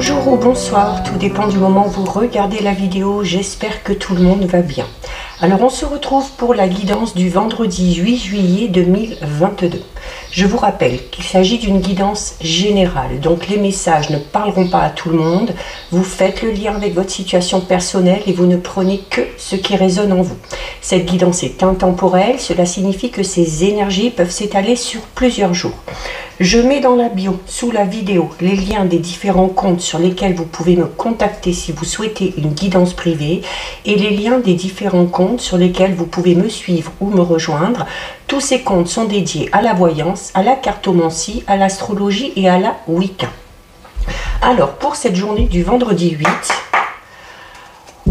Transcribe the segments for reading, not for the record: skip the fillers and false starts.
Bonjour ou bonsoir, tout dépend du moment où vous regardez la vidéo, j'espère que tout le monde va bien. Alors on se retrouve pour la guidance du vendredi 8 juillet 2022. Je vous rappelle qu'il s'agit d'une guidance générale, donc les messages ne parleront pas à tout le monde. Vous faites le lien avec votre situation personnelle et vous ne prenez que ce qui résonne en vous. Cette guidance est intemporelle, cela signifie que ces énergies peuvent s'étaler sur plusieurs jours. Je mets dans la bio, sous la vidéo, les liens des différents comptes sur lesquels vous pouvez me contacter si vous souhaitez une guidance privée et les liens des différents comptes sur lesquels vous pouvez me suivre ou me rejoindre. Tous ces comptes sont dédiés à la voyance, à la cartomancie, à l'astrologie et à la Wicca. Alors, pour cette journée du vendredi 8,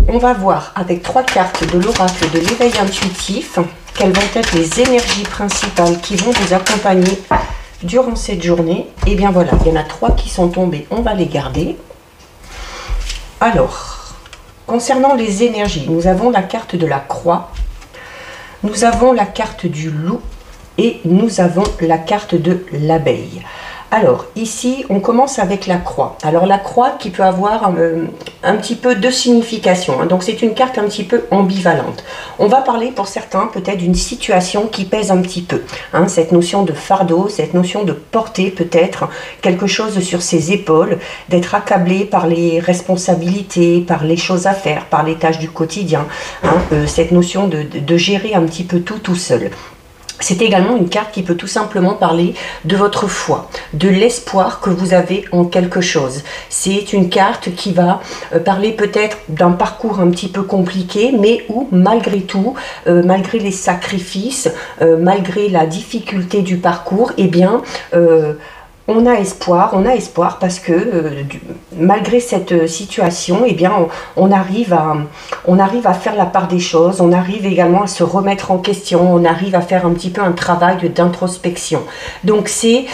on va voir avec 3 cartes de l'oracle de l'éveil intuitif quelles vont être les énergies principales qui vont vous accompagner durant cette journée. Et bien voilà, il y en a 3 qui sont tombées, on va les garder. Alors, concernant les énergies, nous avons la carte de la croix, nous avons la carte du loup et nous avons la carte de l'abeille. Alors ici on commence avec la croix. Alors la croix qui peut avoir un petit peu de signification, hein. Donc c'est une carte un petit peu ambivalente. On va parler pour certains peut-être d'une situation qui pèse un petit peu, hein. Cette notion de fardeau, cette notion de porter peut-être quelque chose sur ses épaules, d'être accablé par les responsabilités, par les choses à faire, par les tâches du quotidien, hein. Cette notion de gérer un petit peu tout seul. C'est également une carte qui peut tout simplement parler de votre foi, de l'espoir que vous avez en quelque chose. C'est une carte qui va parler peut-être d'un parcours un petit peu compliqué, mais où malgré tout, malgré les sacrifices, malgré la difficulté du parcours, eh bien on a espoir parce que malgré cette situation, eh bien, on arrive à faire la part des choses, on arrive également à se remettre en question, on arrive à faire un petit peu un travail d'introspection. Donc c'est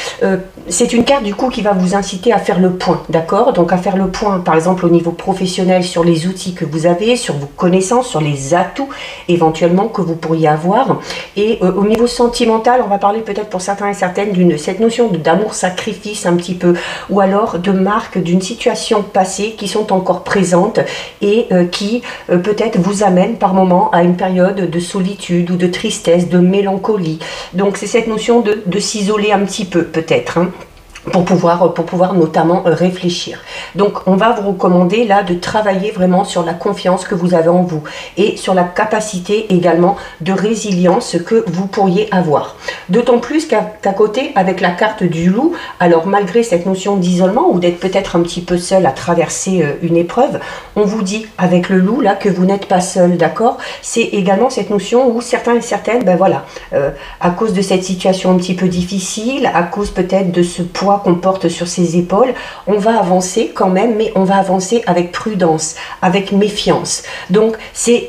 une carte du coup qui va vous inciter à faire le point, d'accord? Donc à faire le point par exemple au niveau professionnel sur les outils que vous avez, sur vos connaissances, sur les atouts éventuellement que vous pourriez avoir. Et au niveau sentimental, on va parler peut-être pour certains et certaines d'une cette notion d'amour sacré, un petit peu, ou alors de marques d'une situation passée qui sont encore présentes et qui peut-être vous amènent par moment à une période de solitude ou de tristesse, de mélancolie. Donc c'est cette notion de s'isoler un petit peu peut-être, hein, pour pouvoir notamment réfléchir. Donc on va vous recommander là de travailler vraiment sur la confiance que vous avez en vous et sur la capacité également de résilience que vous pourriez avoir. D'autant plus qu'à côté avec la carte du loup, alors malgré cette notion d'isolement ou d'être peut-être un petit peu seul à traverser une épreuve, on vous dit avec le loup là que vous n'êtes pas seul, d'accord? C'est également cette notion où certains et certaines, ben voilà, à cause de cette situation un petit peu difficile, à cause peut-être de ce poids qu'on porte sur ses épaules, on va avancer quand même, mais on va avancer avec prudence, avec méfiance. Donc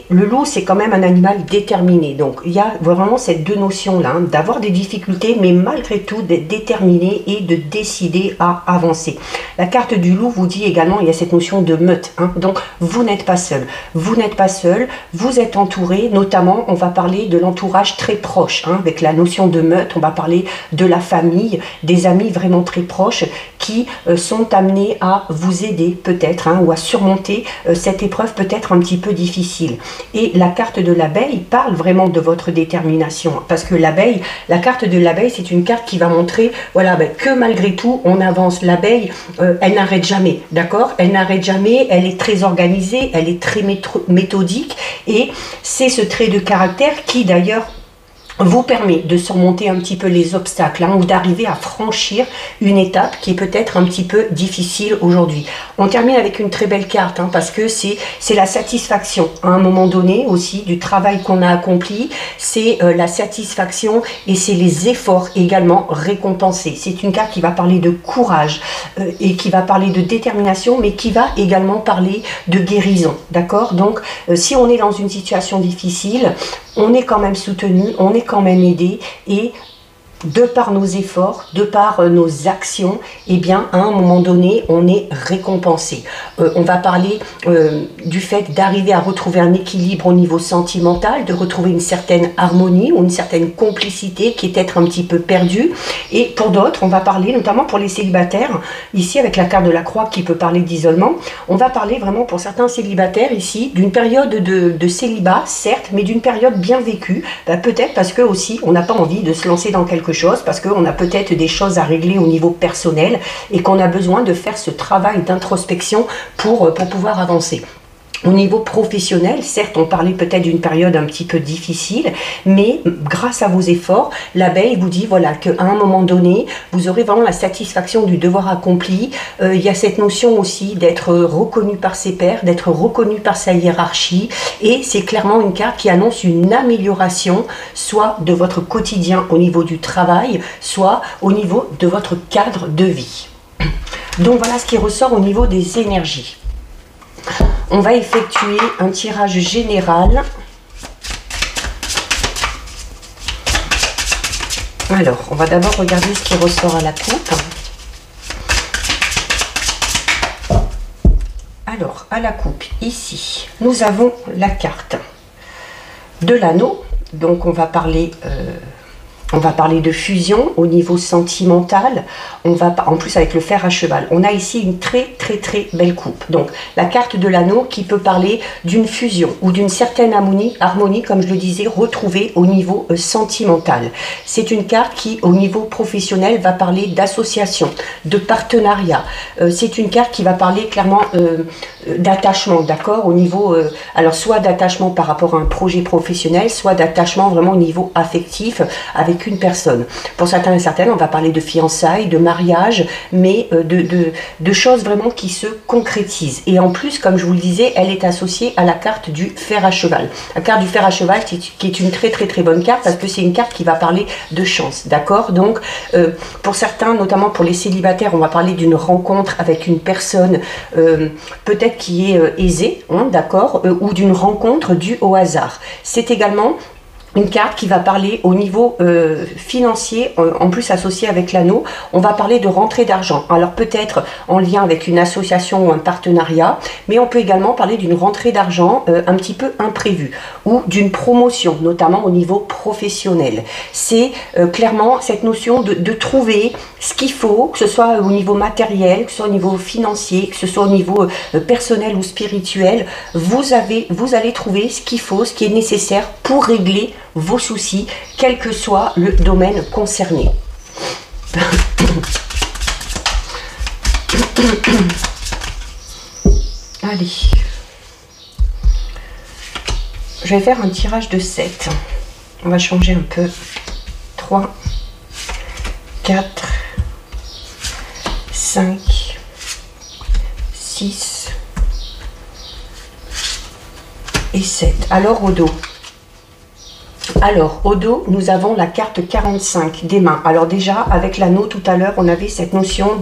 le loup, c'est quand même un animal déterminé. Donc il y a vraiment ces deux notions là, hein, d'avoir des difficultés, mais malgré tout d'être déterminé et de décider à avancer. La carte du loup vous dit également, il y a cette notion de meute, hein, donc vous n'êtes pas seul, vous n'êtes pas seul, vous êtes entouré, notamment on va parler de l'entourage très proche, hein, avec la notion de meute, on va parler de la famille, des amis vraiment très proches qui sont amenés à vous aider peut-être, hein, ou à surmonter cette épreuve peut-être un petit peu difficile. Et la carte de l'abeille parle vraiment de votre détermination, parce que l'abeille, la carte de l'abeille, c'est une carte qui va montrer voilà, ben, que malgré tout on avance. L'abeille, elle n'arrête jamais, d'accord? Elle n'arrête jamais, elle est très organisée, elle est très méthodique et c'est ce trait de caractère qui d'ailleurs vous permet de surmonter un petit peu les obstacles, hein, ou d'arriver à franchir une étape qui est peut-être un petit peu difficile aujourd'hui. On termine avec une très belle carte, hein, parce que c'est la satisfaction à un moment donné aussi du travail qu'on a accompli, c'est la satisfaction et c'est les efforts également récompensés. C'est une carte qui va parler de courage et qui va parler de détermination, mais qui va également parler de guérison, d'accord? Donc si on est dans une situation difficile, on est quand même soutenu, on est quand même aidé et de par nos efforts, de par nos actions, eh bien, à un moment donné, on est récompensé. On va parler du fait d'arriver à retrouver un équilibre au niveau sentimental, de retrouver une certaine harmonie ou une certaine complicité qui est peut-être un petit peu perdue. Et pour d'autres, on va parler, notamment pour les célibataires, ici avec la carte de la croix qui peut parler d'isolement, on va parler vraiment pour certains célibataires ici d'une période de célibat, certes, mais d'une période bien vécue, peut-être parce que aussi on n'a pas envie de se lancer dans quelque chose, parce qu'on a peut-être des choses à régler au niveau personnel et qu'on a besoin de faire ce travail d'introspection pour pouvoir avancer. Au niveau professionnel, certes, on parlait peut-être d'une période un petit peu difficile, mais grâce à vos efforts, l'abeille vous dit voilà qu'à un moment donné, vous aurez vraiment la satisfaction du devoir accompli. Il y a cette notion aussi d'être reconnu par ses pairs, d'être reconnu par sa hiérarchie, et c'est clairement une carte qui annonce une amélioration, soit de votre quotidien au niveau du travail, soit au niveau de votre cadre de vie. Donc voilà ce qui ressort au niveau des énergies. On va effectuer un tirage général. Alors, on va d'abord regarder ce qui ressort à la coupe. Alors, à la coupe, ici, nous avons la carte de l'anneau. Donc, on va parler de fusion au niveau sentimental. On va en plus avec le fer à cheval. On a ici une très belle coupe. Donc la carte de l'anneau qui peut parler d'une fusion ou d'une certaine harmonie, comme je le disais, retrouvée au niveau sentimental. C'est une carte qui, au niveau professionnel, va parler d'association, de partenariat. C'est une carte qui va parler clairement d'attachement, d'accord, au niveau, alors soit d'attachement par rapport à un projet professionnel, soit d'attachement vraiment au niveau affectif avec une personne. Pour certains et certaines, on va parler de fiançailles, de mariage, mais de choses vraiment qui se concrétisent. Et en plus, comme je vous le disais, elle est associée à la carte du fer à cheval. La carte du fer à cheval qui est une très bonne carte parce que c'est une carte qui va parler de chance, d'accord. Donc, pour certains, notamment pour les célibataires, on va parler d'une rencontre avec une personne peut-être qui est aisée, hein, d'accord, ou d'une rencontre due au hasard. C'est également une carte qui va parler au niveau financier, en plus associée avec l'anneau, on va parler de rentrée d'argent. Alors peut-être en lien avec une association ou un partenariat, mais on peut également parler d'une rentrée d'argent un petit peu imprévue ou d'une promotion, notamment au niveau professionnel. C'est clairement cette notion de trouver ce qu'il faut, que ce soit au niveau matériel, que ce soit au niveau financier, que ce soit au niveau personnel ou spirituel. Vous allez trouver ce qu'il faut, ce qui est nécessaire pour régler vos soucis, quel que soit le domaine concerné. Allez. Je vais faire un tirage de 7. On va changer un peu. 3, 4, 5, 6 et 7. Alors au dos. Alors, au dos, nous avons la carte 45 des mains. Alors déjà, avec l'anneau tout à l'heure, on avait cette notion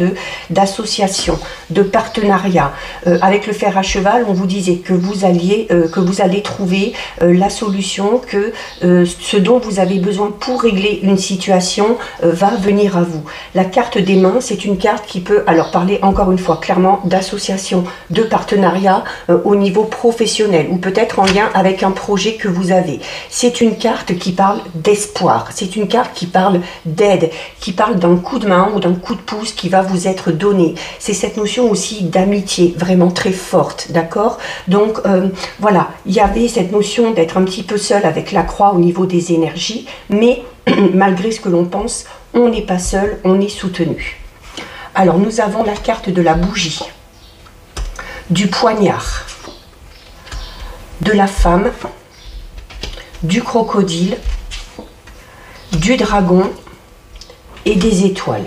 d'association, de partenariat. Avec le fer à cheval, on vous disait que vous allez trouver la solution, que ce dont vous avez besoin pour régler une situation va venir à vous. La carte des mains, c'est une carte qui peut alors parler encore une fois clairement d'association, de partenariat au niveau professionnel ou peut-être en lien avec un projet que vous avez. C'est une carte qui parle d'espoir, c'est une carte qui parle d'aide, qui parle d'un coup de main ou d'un coup de pouce qui va vous être donné. C'est cette notion aussi d'amitié vraiment très forte, d'accord. Donc voilà, il y avait cette notion d'être un petit peu seul avec la croix au niveau des énergies, mais malgré ce que l'on pense, on n'est pas seul, on est soutenu. Alors nous avons la carte de la bougie, du poignard, de la femme, du crocodile, du dragon et des étoiles.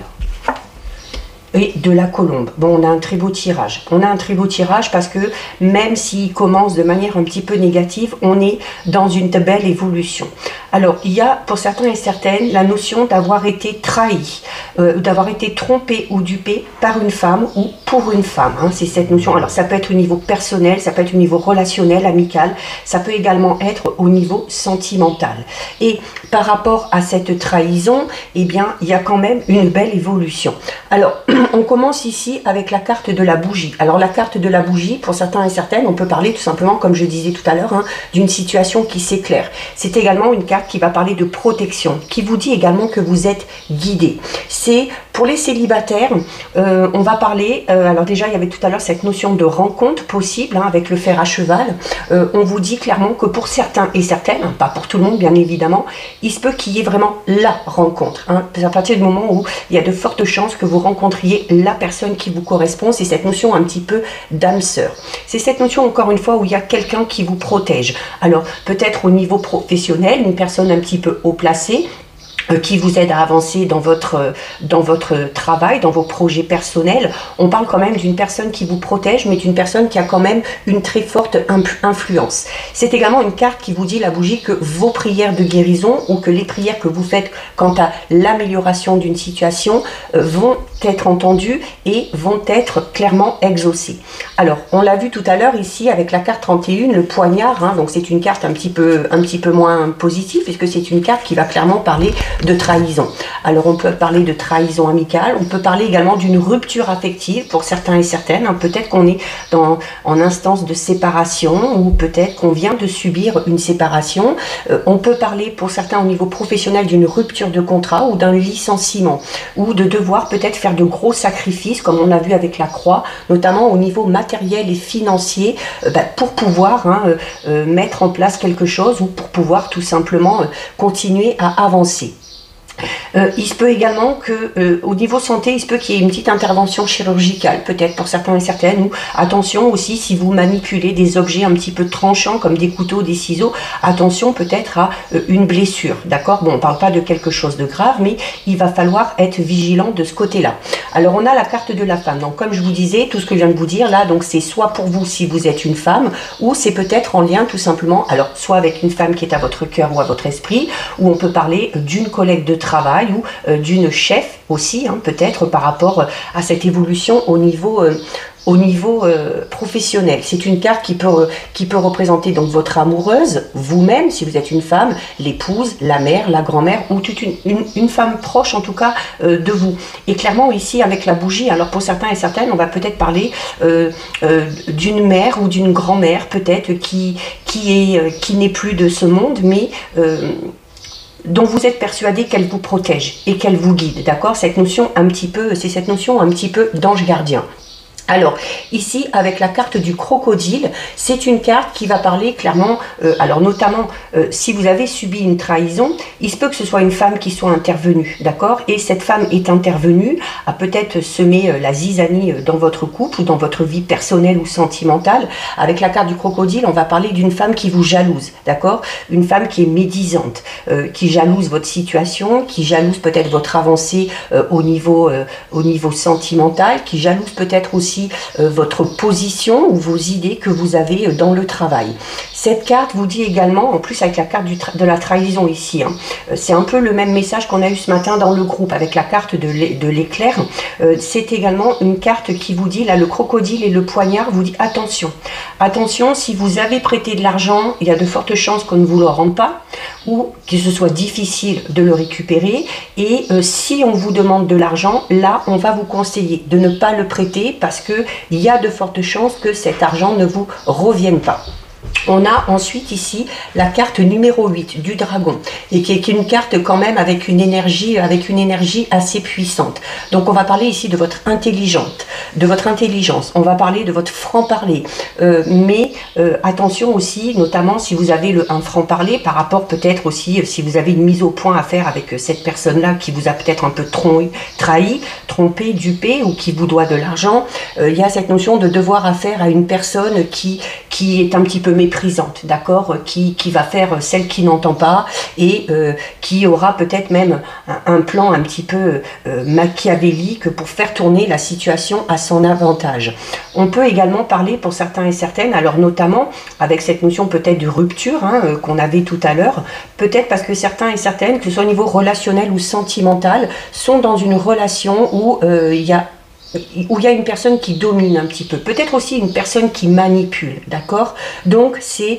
et de la colombe. Bon, on a un très beau tirage. On a un très beau tirage parce que même s'il commence de manière un petit peu négative, on est dans une belle évolution. Alors, il y a pour certains et certaines la notion d'avoir été trahi, d'avoir été trompé ou dupé par une femme ou pour une femme. Hein, c'est cette notion. Alors, ça peut être au niveau personnel, ça peut être au niveau relationnel, amical, ça peut également être au niveau sentimental. Et par rapport à cette trahison, eh bien, il y a quand même une belle évolution. Alors, on commence ici avec la carte de la bougie. Alors, la carte de la bougie, pour certains et certaines, on peut parler tout simplement, comme je disais tout à l'heure, hein, d'une situation qui s'éclaire. C'est également une carte qui va parler de protection, qui vous dit également que vous êtes guidé. C'est pour les célibataires, on va parler, alors déjà il y avait tout à l'heure cette notion de rencontre possible, hein, avec le fer à cheval. On vous dit clairement que pour certains et certaines, hein, pas pour tout le monde bien évidemment, il se peut qu'il y ait vraiment la rencontre. Hein. À partir du moment où il y a de fortes chances que vous rencontriez la personne qui vous correspond, c'est cette notion un petit peu d'âme sœur. C'est cette notion encore une fois où il y a quelqu'un qui vous protège. Alors peut-être au niveau professionnel, une personne un petit peu haut placée, qui vous aide à avancer dans votre travail, dans vos projets personnels. On parle quand même d'une personne qui vous protège, mais d'une personne qui a quand même une très forte influence. C'est également une carte qui vous dit, la bougie, que vos prières de guérison ou que les prières que vous faites quant à l'amélioration d'une situation vont être entendues et vont être clairement exaucées. Alors, on l'a vu tout à l'heure ici avec la carte 31, le poignard, hein, donc c'est une carte un petit peu moins positive, puisque c'est une carte qui va clairement parler de trahison. Alors on peut parler de trahison amicale, on peut parler également d'une rupture affective pour certains et certaines, hein. Peut-être qu'on est en instance de séparation ou peut-être qu'on vient de subir une séparation. On peut parler pour certains au niveau professionnel d'une rupture de contrat ou d'un licenciement ou de devoir peut-être faire de gros sacrifices comme on a vu avec la croix, notamment au niveau matériel et financier, pour pouvoir mettre en place quelque chose ou pour pouvoir tout simplement continuer à avancer. Il se peut également que au niveau santé, il se peut qu'il y ait une petite intervention chirurgicale, peut-être pour certains et certaines, ou attention aussi si vous manipulez des objets un petit peu tranchants comme des couteaux, des ciseaux, attention peut-être à une blessure, d'accord? Bon, on ne parle pas de quelque chose de grave, mais il va falloir être vigilant de ce côté-là. Alors on a la carte de la femme, donc comme je vous disais, tout ce que je viens de vous dire là, donc c'est soit pour vous si vous êtes une femme, ou c'est peut-être en lien tout simplement, alors soit avec une femme qui est à votre cœur ou à votre esprit, ou on peut parler d'une collègue de travail ou d'une chef aussi, hein, peut-être par rapport à cette évolution au niveau professionnel. C'est une carte qui peut représenter donc votre amoureuse, vous-même, si vous êtes une femme, l'épouse, la mère, la grand-mère, ou toute une femme proche en tout cas de vous. Et clairement ici avec la bougie, alors pour certains et certaines, on va peut-être parler d'une mère ou d'une grand-mère peut-être qui n'est plus de ce monde, mais dont vous êtes persuadé qu'elle vous protège et qu'elle vous guide, d'accord? Cette notion un petit peu, c'est cette notion un petit peu d'ange gardien. Alors, ici, avec la carte du crocodile, c'est une carte qui va parler clairement, alors notamment, si vous avez subi une trahison, il se peut que ce soit une femme qui soit intervenue, d'accord? Et cette femme est intervenue, a peut-être semé la zizanie dans votre couple ou dans votre vie personnelle ou sentimentale. Avec la carte du crocodile, on va parler d'une femme qui vous jalouse, d'accord? Une femme qui est médisante, qui jalouse votre situation, qui jalouse peut-être votre avancée au niveau sentimental, qui jalouse peut-être aussi votre position ou vos idées que vous avez dans le travail. Cette carte vous dit également, en plus avec la carte de la trahison ici, hein, c'est un peu le même message qu'on a eu ce matin dans le groupe avec la carte de l'éclair. C'est également une carte qui vous dit, là le crocodile et le poignard vous dit attention. Attention, si vous avez prêté de l'argent, il y a de fortes chances qu'on ne vous le rende pas ou que ce soit difficile de le récupérer. Et si on vous demande de l'argent, là on va vous conseiller de ne pas le prêter parce qu'il y a de fortes chances que cet argent ne vous revienne pas. On a ensuite ici la carte numéro 8 du dragon et qui est une carte quand même avec une énergie assez puissante. Donc on va parler ici de votre intelligence, on va parler de votre franc-parler, mais attention aussi, notamment si vous avez un franc-parler par rapport peut-être aussi si vous avez une mise au point à faire avec cette personne-là qui vous a peut-être un peu trahi, trompé, dupé ou qui vous doit de l'argent. Il y a cette notion de devoir à faire à une personne qui qui est un petit peu méprisante, d'accord, qui va faire celle qui n'entend pas et qui aura peut-être même un plan un petit peu machiavélique pour faire tourner la situation à son avantage. On peut également parler pour certains et certaines, alors notamment avec cette notion peut-être de rupture qu'on avait tout à l'heure, peut-être parce que certains et certaines, que ce soit au niveau relationnel ou sentimental, sont dans une relation où il y a une personne qui domine un petit peu, peut-être aussi une personne qui manipule, d'accord? Donc c'est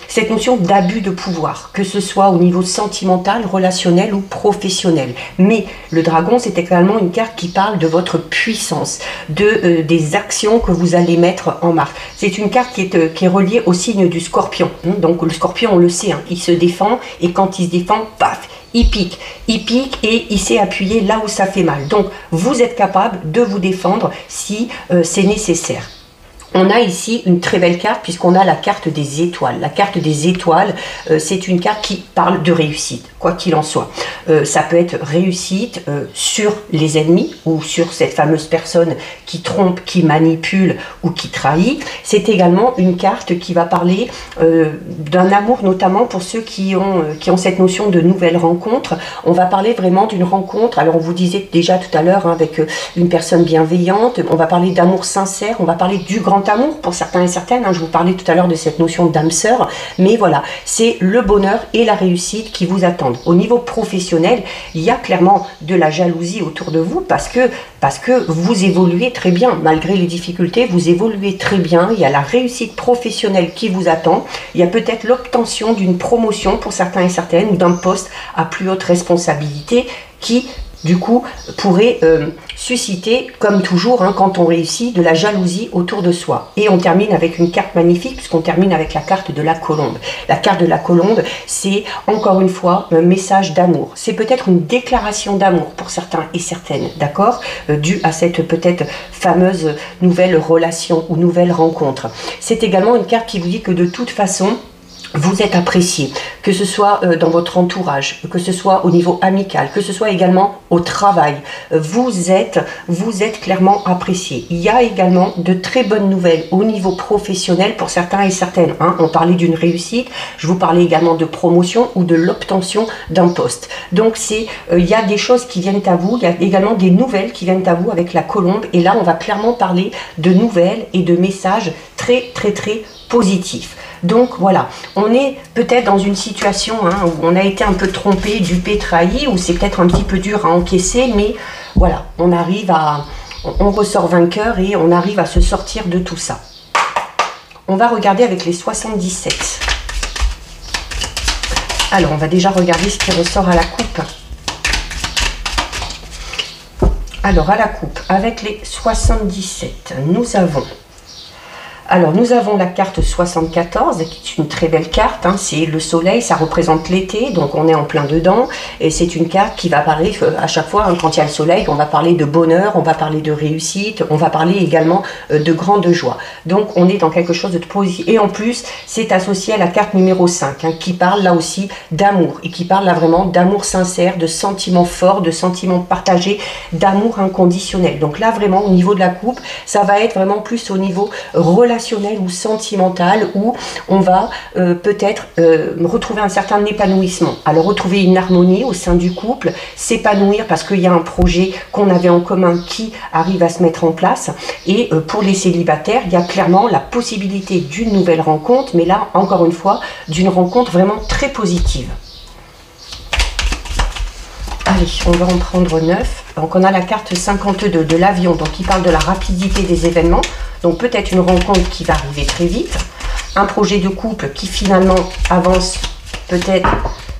cette notion d'abus de pouvoir, que ce soit au niveau sentimental, relationnel ou professionnel. Mais le dragon, c'est également une carte qui parle de votre puissance, des actions que vous allez mettre en marche. C'est une carte qui est reliée au signe du scorpion. Donc le scorpion, on le sait, il se défend, et quand il se défend, paf, il pique et il s'est appuyé là où ça fait mal. Donc, vous êtes capable de vous défendre si c'est nécessaire. On a ici une très belle carte puisqu'on a la carte des étoiles. La carte des étoiles, c'est une carte qui parle de réussite, quoi qu'il en soit. Ça peut être réussite sur les ennemis ou sur cette fameuse personne qui trompe, qui manipule ou qui trahit. C'est également une carte qui va parler d'un amour, notamment pour ceux qui ont cette notion de nouvelle rencontre. On va parler vraiment d'une rencontre. Alors on vous disait déjà tout à l'heure avec une personne bienveillante. On va parler d'amour sincère. On va parler du grand amour pour certains et certaines, je vous parlais tout à l'heure de cette notion d'âme sœur, mais voilà, c'est le bonheur et la réussite qui vous attendent. Au niveau professionnel, il y a clairement de la jalousie autour de vous parce que vous évoluez très bien, malgré les difficultés, vous évoluez très bien, il y a la réussite professionnelle qui vous attend, il y a peut-être l'obtention d'une promotion pour certains et certaines ou d'un poste à plus haute responsabilité qui du coup, pourrait susciter, comme toujours, quand on réussit, de la jalousie autour de soi. Et on termine avec une carte magnifique, puisqu'on termine avec la carte de la colombe. La carte de la colombe, c'est, encore une fois, un message d'amour. C'est peut-être une déclaration d'amour pour certains et certaines, d'accord, due à cette peut-être fameuse nouvelle relation ou nouvelle rencontre. C'est également une carte qui vous dit que de toute façon, vous êtes apprécié, que ce soit dans votre entourage, que ce soit au niveau amical, que ce soit également au travail. Vous êtes clairement apprécié. Il y a également de très bonnes nouvelles au niveau professionnel pour certains et certaines. On parlait d'une réussite, je vous parlais également de promotion ou de l'obtention d'un poste. Donc il y a des choses qui viennent à vous, il y a également des nouvelles qui viennent à vous avec la colombe. Et là, on va clairement parler de nouvelles et de messages très, très, très positifs. Donc voilà, on est peut-être dans une situation où on a été un peu trompé, dupé, trahi, où c'est peut-être un petit peu dur à encaisser, mais voilà, on ressort vainqueur et on arrive à se sortir de tout ça. On va regarder avec les 77. Alors, on va déjà regarder ce qui ressort à la coupe. Alors, à la coupe, avec les 77, nous avons la carte 74, qui est une très belle carte, c'est le soleil, ça représente l'été, donc on est en plein dedans, et c'est une carte qui va parler à chaque fois, quand il y a le soleil, on va parler de bonheur, on va parler de réussite, on va parler également de grande joie. Donc on est dans quelque chose de positif, et en plus, c'est associé à la carte numéro 5, qui parle là aussi d'amour, et qui parle là vraiment d'amour sincère, de sentiments forts, de sentiments partagés, d'amour inconditionnel. Donc là, vraiment, au niveau de la coupe, ça va être vraiment plus au niveau relationnel ou sentimental où on va peut-être retrouver un certain épanouissement. Alors retrouver une harmonie au sein du couple, s'épanouir parce qu'il y a un projet qu'on avait en commun qui arrive à se mettre en place. Et pour les célibataires, il y a clairement la possibilité d'une nouvelle rencontre, mais là, encore une fois, d'une rencontre vraiment très positive. Allez, on va en prendre 9. Donc on a la carte 52 de l'avion, donc qui parle de la rapidité des événements. Donc peut-être une rencontre qui va arriver très vite. Un projet de couple qui finalement avance peut-être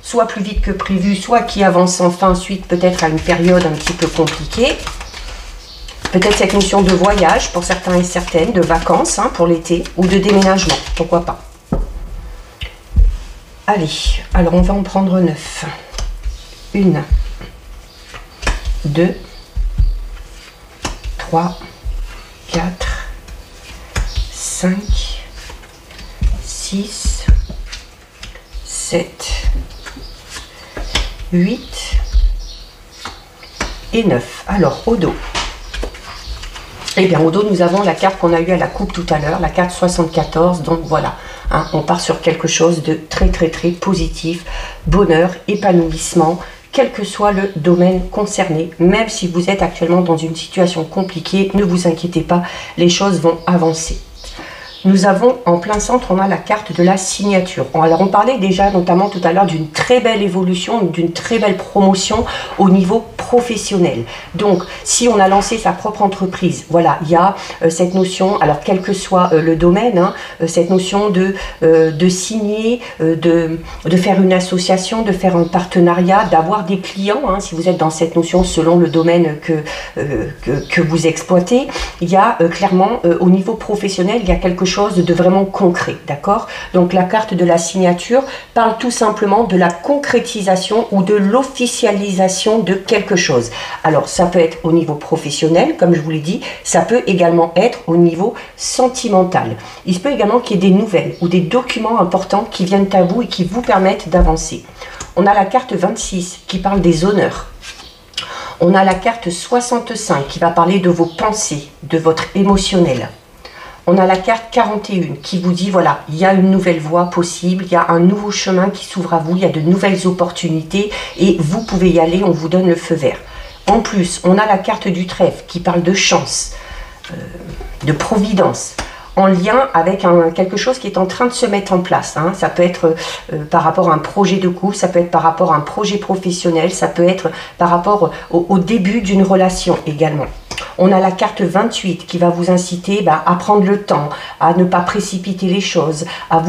soit plus vite que prévu, soit qui avance enfin suite peut-être à une période un petit peu compliquée. Peut-être cette notion de voyage pour certains et certaines, de vacances pour l'été ou de déménagement, pourquoi pas. Allez, alors on va en prendre 9. 1, 2, 3, 4, 5, 6, 7, 8 et 9. Alors, au dos. Et bien au dos, nous avons la carte qu'on a eue à la coupe tout à l'heure, la carte 74. Donc voilà, hein, on part sur quelque chose de très positif, bonheur, épanouissement, quel que soit le domaine concerné. Même si vous êtes actuellement dans une situation compliquée, ne vous inquiétez pas, les choses vont avancer. Nous avons en plein centre, on a la carte de la signature. Alors on parlait déjà notamment tout à l'heure d'une très belle évolution, d'une très belle promotion au niveau professionnel. Donc si on a lancé sa propre entreprise, voilà, il y a cette notion, alors quel que soit le domaine, hein, cette notion de signer, de faire une association, de faire un partenariat, d'avoir des clients, hein, si vous êtes dans cette notion selon le domaine que vous exploitez. Il y a clairement au niveau professionnel, il y a quelque chose de vraiment concret, d'accord? Donc la carte de la signature parle tout simplement de la concrétisation ou de l'officialisation de quelque chose. Alors ça peut être au niveau professionnel, comme je vous l'ai dit, ça peut également être au niveau sentimental. Il se peut également qu'il y ait des nouvelles ou des documents importants qui viennent à vous et qui vous permettent d'avancer. On a la carte 26 qui parle des honneurs. On a la carte 65 qui va parler de vos pensées, de votre émotionnel. On a la carte 41 qui vous dit, voilà, il y a une nouvelle voie possible, il y a un nouveau chemin qui s'ouvre à vous, il y a de nouvelles opportunités et vous pouvez y aller, on vous donne le feu vert. En plus, on a la carte du trèfle qui parle de chance, de providence, en lien avec quelque chose qui est en train de se mettre en place. Hein. Ça peut être par rapport à un projet de couple, ça peut être par rapport à un projet professionnel, ça peut être par rapport au début d'une relation également. On a la carte 28 qui va vous inciter à prendre le temps, à ne pas précipiter les choses, à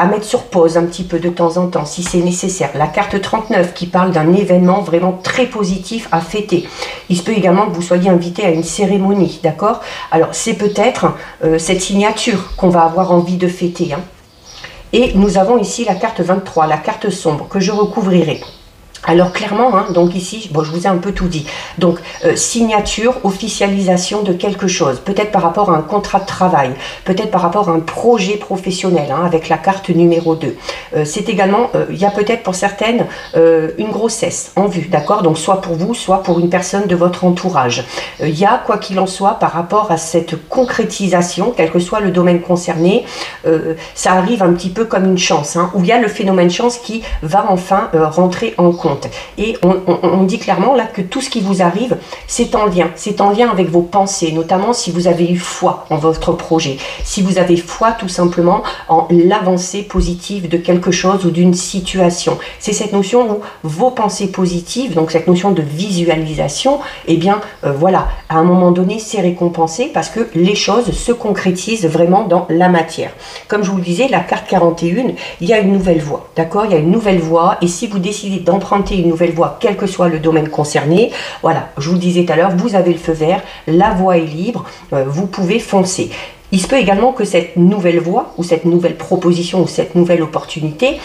mettre sur pause un petit peu de temps en temps si c'est nécessaire. La carte 39 qui parle d'un événement vraiment très positif à fêter. Il se peut également que vous soyez invité à une cérémonie, d'accord? Alors c'est peut-être cette signature qu'on va avoir envie de fêter. Hein. Et nous avons ici la carte 23, la carte sombre que je recouvrirai. Alors clairement, hein, donc ici, bon, je vous ai un peu tout dit. Donc signature, officialisation de quelque chose, peut-être par rapport à un contrat de travail, peut-être par rapport à un projet professionnel, hein, avec la carte numéro 2. C'est également, il y a peut-être pour certaines une grossesse en vue, d'accord? Donc soit pour vous, soit pour une personne de votre entourage. Il y a, quoi qu'il en soit, par rapport à cette concrétisation, quel que soit le domaine concerné, ça arrive un petit peu comme une chance, hein, où il y a le phénomène chance qui va enfin rentrer en compte. Et on dit clairement là que tout ce qui vous arrive, c'est en lien avec vos pensées, notamment si vous avez eu foi en votre projet, si vous avez foi tout simplement en l'avancée positive de quelque chose ou d'une situation. C'est cette notion où vos pensées positives, donc cette notion de visualisation, eh bien voilà, à un moment donné, c'est récompensé parce que les choses se concrétisent vraiment dans la matière. Comme je vous le disais, la carte 41, il y a une nouvelle voie, d'accord? Il y a une nouvelle voie et si vous décidez d'emprunter une nouvelle voie, quel que soit le domaine concerné, voilà, je vous le disais tout à l'heure, vous avez le feu vert, la voie est libre, vous pouvez foncer. Il se peut également que cette nouvelle voie, ou cette nouvelle proposition, ou cette nouvelle opportunité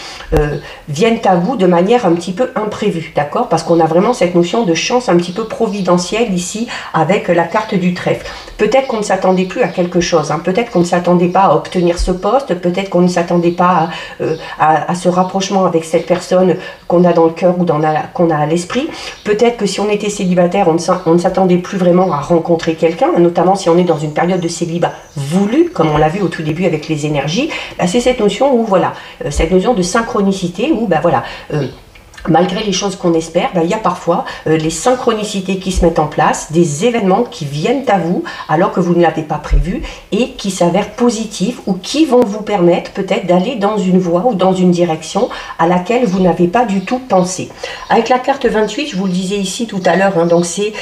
vienne à vous de manière un petit peu imprévue, d'accord? Parce qu'on a vraiment cette notion de chance un petit peu providentielle ici, avec la carte du trèfle. Peut-être qu'on ne s'attendait plus à quelque chose, hein. Peut-être qu'on ne s'attendait pas à obtenir ce poste, peut-être qu'on ne s'attendait pas à ce rapprochement avec cette personne qu'on a dans le cœur ou qu'on a à l'esprit. Peut-être que si on était célibataire, on ne s'attendait plus vraiment à rencontrer quelqu'un, notamment si on est dans une période de célibat voulu, comme on l'a vu au tout début avec les énergies. C'est cette notion où, voilà, cette notion de synchronicité où, voilà, malgré les choses qu'on espère, il y a parfois les synchronicités qui se mettent en place, des événements qui viennent à vous alors que vous ne l'avez pas prévu et qui s'avèrent positifs ou qui vont vous permettre peut-être d'aller dans une voie ou dans une direction à laquelle vous n'avez pas du tout pensé. Avec la carte 28, je vous le disais ici tout à l'heure, hein, donc c'est,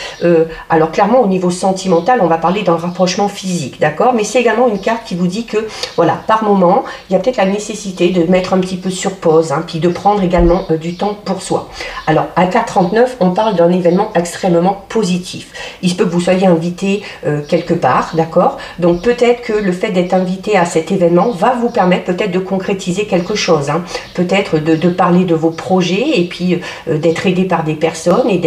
alors clairement au niveau sentimental, on va parler d'un rapprochement physique, d'accord? Mais c'est également une carte qui vous dit que, voilà, par moment, il y a peut-être la nécessité de mettre un petit peu sur pause, hein, puis de prendre également du temps pour soi. Alors, à 439, on parle d'un événement extrêmement positif. Il se peut que vous soyez invité quelque part, d'accord? Donc, peut-être que le fait d'être invité à cet événement va vous permettre peut-être de concrétiser quelque chose, hein. Peut-être de parler de vos projets et puis d'être aidé par des personnes et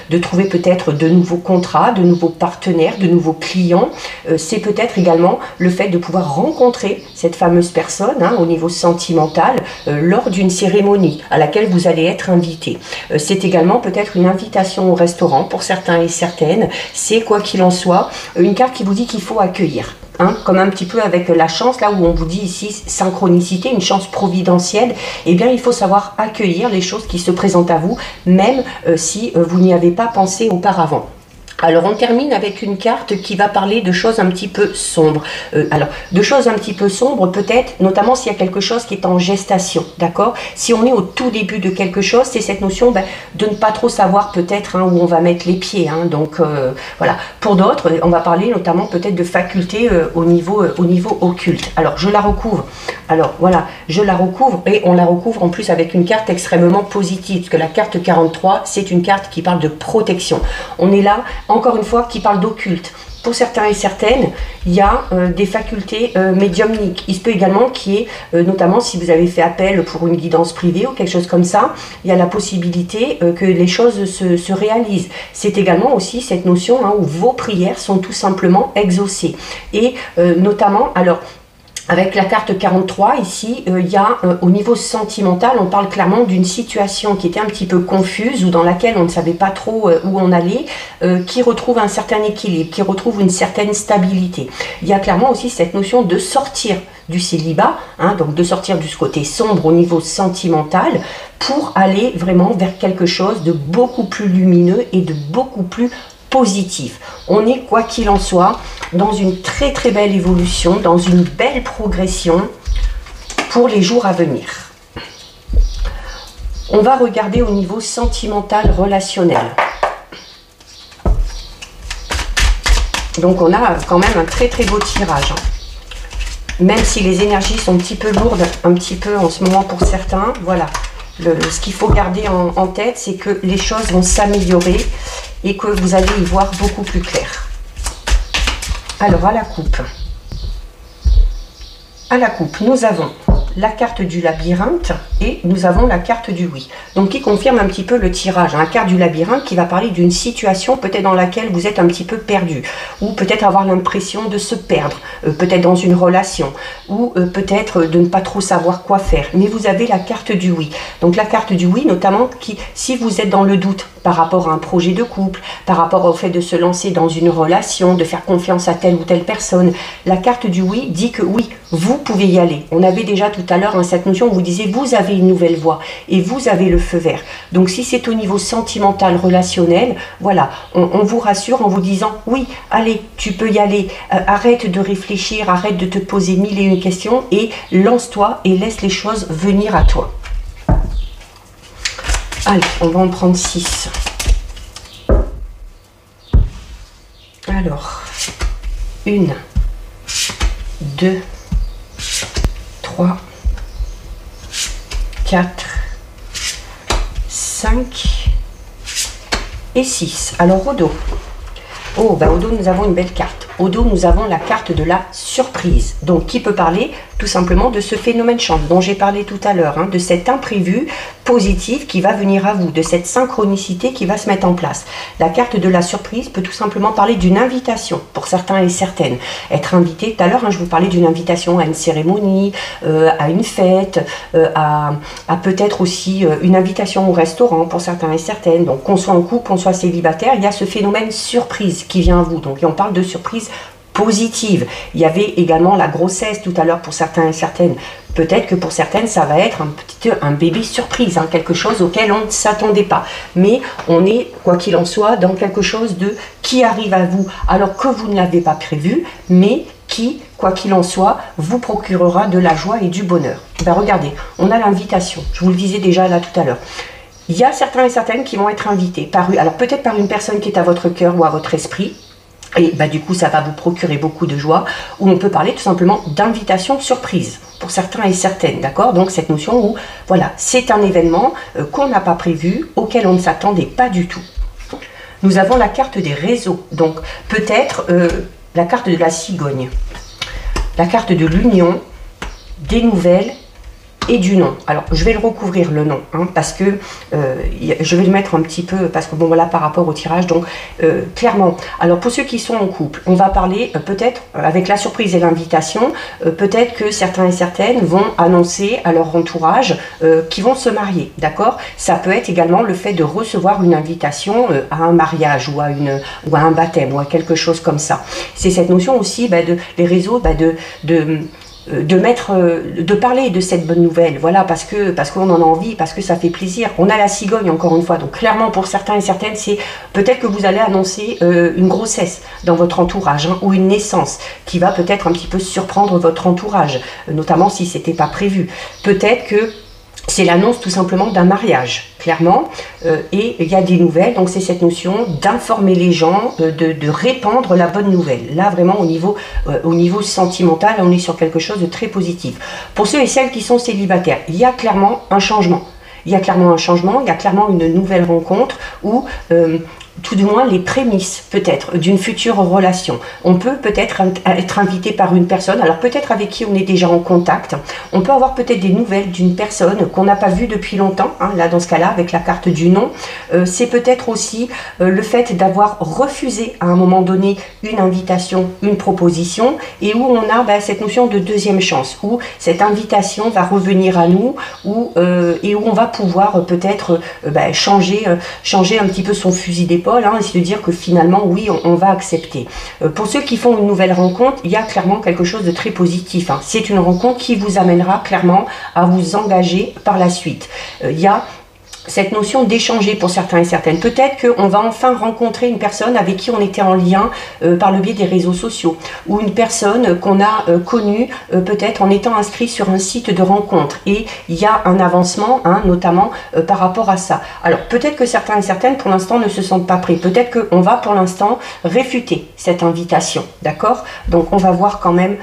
de trouver peut-être de nouveaux contrats, de nouveaux partenaires, de nouveaux clients. C'est peut-être également le fait de pouvoir rencontrer cette fameuse personne, hein, au niveau sentimental lors d'une cérémonie à laquelle vous allez être être invité. C'est également peut-être une invitation au restaurant pour certains et certaines. C'est quoi qu'il en soit, une carte qui vous dit qu'il faut accueillir. Hein, comme un petit peu avec la chance, là où on vous dit ici synchronicité, une chance providentielle, eh bien il faut savoir accueillir les choses qui se présentent à vous, même si vous n'y avez pas pensé auparavant. Alors on termine avec une carte qui va parler de choses un petit peu sombres. Alors de choses un petit peu sombres peut-être, notamment s'il y a quelque chose qui est en gestation, d'accord? Si on est au tout début de quelque chose, c'est cette notion de ne pas trop savoir peut-être où on va mettre les pieds. Hein, donc voilà. Pour d'autres, on va parler notamment peut-être de facultés au niveau occulte. Alors je la recouvre. Alors voilà, je la recouvre et on la recouvre en plus avec une carte extrêmement positive, parce que la carte 43, c'est une carte qui parle de protection. On est là encore une fois, qui parle d'occulte. Pour certains et certaines, il y a des facultés médiumniques. Il se peut également qu'il y ait, notamment si vous avez fait appel pour une guidance privée ou quelque chose comme ça, il y a la possibilité que les choses se réalisent. C'est également aussi cette notion où vos prières sont tout simplement exaucées. Et notamment, alors, avec la carte 43, ici, il y a au niveau sentimental, on parle clairement d'une situation qui était un petit peu confuse ou dans laquelle on ne savait pas trop où on allait, qui retrouve un certain équilibre, qui retrouve une certaine stabilité. Il y a clairement aussi cette notion de sortir du célibat, donc de sortir du côté sombre au niveau sentimental pour aller vraiment vers quelque chose de beaucoup plus lumineux et de beaucoup plus positif. On est, quoi qu'il en soit, dans une très très belle évolution, dans une belle progression pour les jours à venir. On va regarder au niveau sentimental relationnel. Donc on a quand même un très très beau tirage. Même si les énergies sont un petit peu lourdes, un petit peu en ce moment pour certains, voilà. Ce qu'il faut garder en tête, c'est que les choses vont s'améliorer et que vous allez y voir beaucoup plus clair. Alors, à la coupe, nous avons la carte du labyrinthe et nous avons la carte du oui. Donc, qui confirme un petit peu le tirage. La carte du labyrinthe qui va parler d'une situation peut-être dans laquelle vous êtes un petit peu perdu ou peut-être avoir l'impression de se perdre, peut-être dans une relation ou peut-être de ne pas trop savoir quoi faire. Mais vous avez la carte du oui. Donc, la carte du oui, notamment, si vous êtes dans le doute par rapport à un projet de couple, par rapport au fait de se lancer dans une relation, de faire confiance à telle ou telle personne, la carte du oui dit que oui, vous pouvez y aller. On avait déjà tout à l'heure cette notion où vous disiez vous avez une nouvelle voie et vous avez le feu vert. Donc si c'est au niveau sentimental, relationnel, voilà, on vous rassure en vous disant oui, allez, tu peux y aller, arrête de réfléchir, arrête de te poser mille et une questions et lance-toi et laisse les choses venir à toi. Allez, on va en prendre 6. Alors, 1, 2, 3, 4, 5 et 6. Alors, au dos. Au dos, nous avons une belle carte. Au dos, nous avons la carte de la surprise. Donc, qui peut parler tout simplement de ce phénomène chance dont j'ai parlé tout à l'heure, de cet imprévu positif qui va venir à vous, de cette synchronicité qui va se mettre en place. La carte de la surprise peut tout simplement parler d'une invitation pour certains et certaines. Être invité, tout à l'heure, je vous parlais d'une invitation à une cérémonie, à une fête, à peut-être aussi une invitation au restaurant pour certains et certaines. Donc, qu'on soit en couple, qu'on soit célibataire, il y a ce phénomène surprise qui vient à vous. Donc, on parle de surprise positive. Il y avait également la grossesse tout à l'heure pour certains et certaines. Peut-être que pour certaines, ça va être un bébé surprise, quelque chose auquel on ne s'attendait pas. Mais on est, quoi qu'il en soit, dans quelque chose qui arrive à vous alors que vous ne l'avez pas prévu, mais qui, quoi qu'il en soit, vous procurera de la joie et du bonheur. Regardez, on a l'invitation. Je vous le disais déjà là tout à l'heure. Il y a certains et certaines qui vont être invités, alors peut-être par une personne qui est à votre cœur ou à votre esprit, et du coup ça va vous procurer beaucoup de joie, ou on peut parler tout simplement d'invitation surprise pour certains et certaines, d'accord? Donc cette notion où, voilà, c'est un événement qu'on n'a pas prévu, auquel on ne s'attendait pas du tout. Nous avons la carte des réseaux, donc peut-être la carte de la cigogne, la carte de l'union, des nouvelles et du non. Alors, je vais le recouvrir, le non, hein, parce que je vais le mettre un petit peu, parce que bon, voilà, par rapport au tirage, donc, clairement. Alors, pour ceux qui sont en couple, on va parler peut-être, avec la surprise et l'invitation, peut-être que certains et certaines vont annoncer à leur entourage qu'ils vont se marier, d'accord? Ça peut être également le fait de recevoir une invitation à un mariage ou à un baptême ou à quelque chose comme ça. C'est cette notion aussi, les réseaux, de parler de cette bonne nouvelle, voilà, parce qu'on en a envie, parce que ça fait plaisir. On a la cigogne, encore une fois, donc clairement pour certains et certaines, c'est peut-être que vous allez annoncer une grossesse dans votre entourage, hein, ou une naissance qui va peut-être un petit peu surprendre votre entourage, notamment si c'était pas prévu. Peut-être que c'est l'annonce tout simplement d'un mariage, clairement, et il y a des nouvelles, donc c'est cette notion d'informer les gens, de répandre la bonne nouvelle. Là, vraiment, au niveau sentimental, on est sur quelque chose de très positif. Pour ceux et celles qui sont célibataires, il y a clairement un changement. Il y a clairement un changement, il y a clairement une nouvelle rencontre où... tout du moins les prémices peut-être d'une future relation. On peut peut-être être invité par une personne, alors peut-être avec qui on est déjà en contact. On peut avoir peut-être des nouvelles d'une personne qu'on n'a pas vue depuis longtemps, hein, là dans ce cas-là avec la carte du non. C'est peut-être aussi le fait d'avoir refusé à un moment donné une invitation, une proposition, et où on a cette notion de deuxième chance, où cette invitation va revenir à nous, et où on va pouvoir peut-être changer un petit peu son fusil d'épaule, et c'est de dire que finalement, oui, on va accepter. Pour ceux qui font une nouvelle rencontre, il y a clairement quelque chose de très positif. Hein. C'est une rencontre qui vous amènera clairement à vous engager par la suite. Il y a cette notion d'échanger pour certains et certaines. Peut-être qu'on va enfin rencontrer une personne avec qui on était en lien par le biais des réseaux sociaux, ou une personne qu'on a connue peut-être en étant inscrit sur un site de rencontre, et il y a un avancement, hein, notamment par rapport à ça. Alors peut-être que certains et certaines pour l'instant ne se sentent pas prêts, peut-être qu'on va pour l'instant réfuter cette invitation, d'accord? Donc on va voir quand même.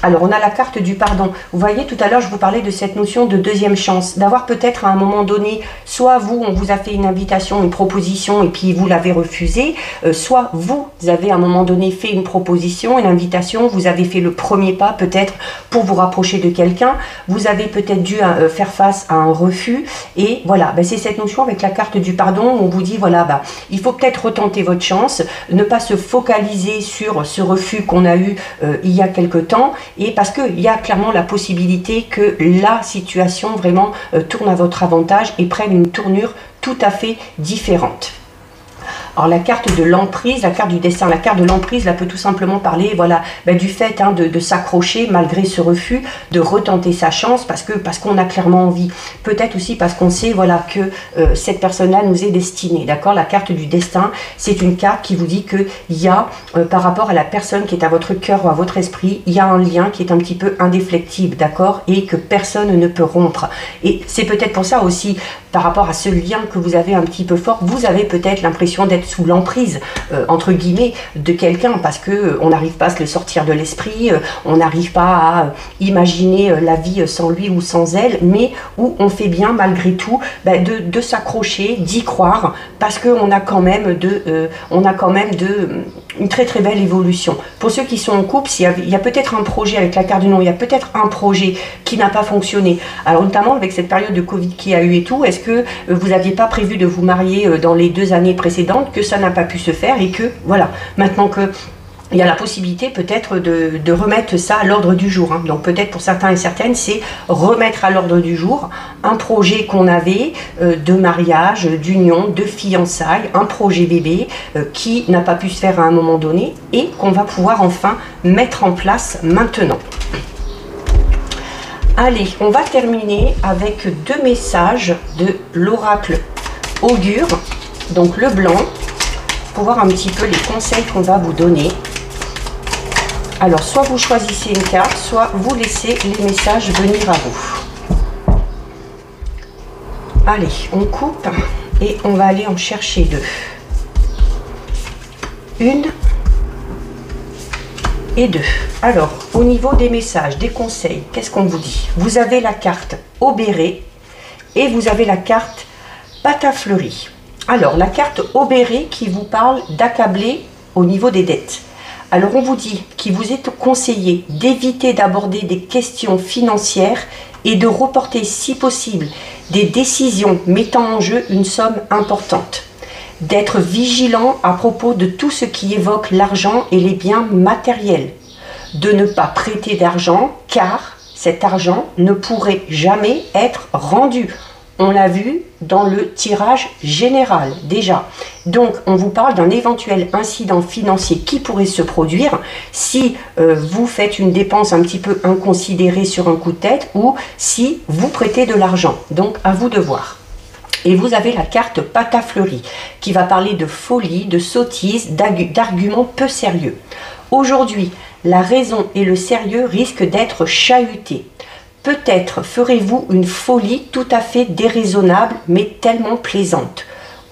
Alors, on a la carte du pardon. Vous voyez, tout à l'heure, je vous parlais de cette notion de deuxième chance, d'avoir peut-être à un moment donné, soit vous, on vous a fait une invitation, une proposition, et puis vous l'avez refusée, soit vous avez à un moment donné fait une proposition, une invitation, vous avez fait le premier pas peut-être pour vous rapprocher de quelqu'un, vous avez peut-être dû faire face à un refus, et voilà, c'est cette notion avec la carte du pardon où on vous dit, voilà, il faut peut-être retenter votre chance, ne pas se focaliser sur ce refus qu'on a eu il y a quelque temps, et parce qu'il y a clairement la possibilité que la situation vraiment tourne à votre avantage et prenne une tournure tout à fait différente. Alors la carte de l'emprise, la carte du destin, la carte de l'emprise, là peut tout simplement parler, voilà, du fait de s'accrocher malgré ce refus, de retenter sa chance parce qu'on a clairement envie. Peut-être aussi parce qu'on sait, voilà, que cette personne-là nous est destinée, d'accord? La carte du destin, c'est une carte qui vous dit que il y a, par rapport à la personne qui est à votre cœur ou à votre esprit, il y a un lien qui est un petit peu indéflectible, d'accord? Et que personne ne peut rompre. Et c'est peut-être pour ça aussi, par rapport à ce lien que vous avez un petit peu fort, vous avez peut-être l'impression d'être sous l'emprise, entre guillemets, de quelqu'un, parce que on n'arrive pas à se le sortir de l'esprit, on n'arrive pas à imaginer la vie sans lui ou sans elle, mais où on fait bien malgré tout de s'accrocher, d'y croire, parce qu'on a quand même une très très belle évolution. Pour ceux qui sont en couple, il y a peut-être un projet avec la carte du non, il y a peut-être un projet qui n'a pas fonctionné. Alors notamment avec cette période de Covid qu'il y a eu et tout, est-ce que vous n'aviez pas prévu de vous marier dans les 2 années précédentes, que ça n'a pas pu se faire et que voilà, maintenant que il y a la possibilité peut-être de remettre ça à l'ordre du jour. Hein. Donc peut-être pour certains et certaines, c'est remettre à l'ordre du jour un projet qu'on avait de mariage, d'union, de fiançailles, un projet bébé qui n'a pas pu se faire à un moment donné et qu'on va pouvoir enfin mettre en place maintenant. Allez, on va terminer avec 2 messages de l'oracle Augure, donc le blanc, pour voir un petit peu les conseils qu'on va vous donner. Alors, soit vous choisissez une carte, soit vous laissez les messages venir à vous. Allez, on coupe et on va aller en chercher 2. 1 et 2. Alors, au niveau des messages, des conseils, qu'est-ce qu'on vous dit? Vous avez la carte Obéré et vous avez la carte Patafleurie. Alors, la carte Obéré qui vous parle d'accabler au niveau des dettes. Alors, on vous dit qu'il vous est conseillé d'éviter d'aborder des questions financières et de reporter si possible des décisions mettant en jeu une somme importante. D'être vigilant à propos de tout ce qui évoque l'argent et les biens matériels. De ne pas prêter d'argent car cet argent ne pourrait jamais être rendu. On l'a vu dans le tirage général déjà. Donc on vous parle d'un éventuel incident financier qui pourrait se produire si vous faites une dépense un petit peu inconsidérée sur un coup de tête ou si vous prêtez de l'argent. Donc à vous de voir. Et vous avez la carte Patafleurie qui va parler de folie, de sottise, d'arguments peu sérieux. Aujourd'hui, la raison et le sérieux risquent d'être chahutés. Peut-être ferez-vous une folie tout à fait déraisonnable mais tellement plaisante.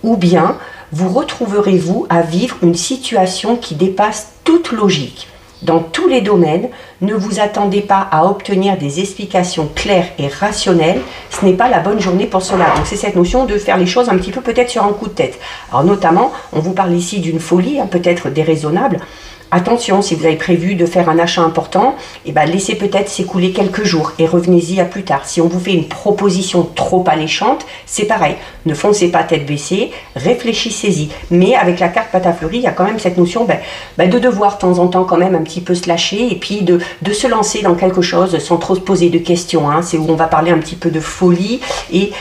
Ou bien vous retrouverez-vous à vivre une situation qui dépasse toute logique. Dans tous les domaines, ne vous attendez pas à obtenir des explications claires et rationnelles. Ce n'est pas la bonne journée pour cela. Donc c'est cette notion de faire les choses un petit peu peut-être sur un coup de tête. Alors notamment, on vous parle ici d'une folie, hein, peut-être déraisonnable. Attention, si vous avez prévu de faire un achat important, laissez peut-être s'écouler quelques jours et revenez-y à plus tard. Si on vous fait une proposition trop alléchante, c'est pareil. Ne foncez pas tête baissée, réfléchissez-y. Mais avec la carte Patafleurie, il y a quand même cette notion de devoir de temps en temps quand même un petit peu se lâcher et puis de se lancer dans quelque chose sans trop se poser de questions. Hein. C'est où on va parler un petit peu de folie et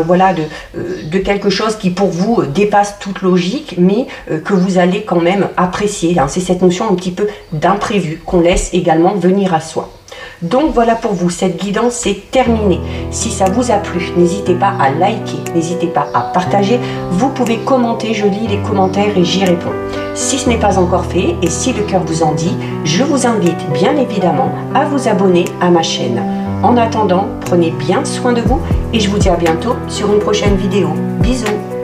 voilà, de quelque chose qui pour vous dépasse toute logique, mais que vous allez quand même apprécier. Hein. C'est cette notion un petit peu d'imprévu qu'on laisse également venir à soi. Donc voilà pour vous, cette guidance est terminée. Si ça vous a plu, n'hésitez pas à liker, n'hésitez pas à partager. Vous pouvez commenter, je lis les commentaires et j'y réponds. Si ce n'est pas encore fait et si le cœur vous en dit, je vous invite bien évidemment à vous abonner à ma chaîne. En attendant, prenez bien soin de vous et je vous dis à bientôt sur une prochaine vidéo. Bisous!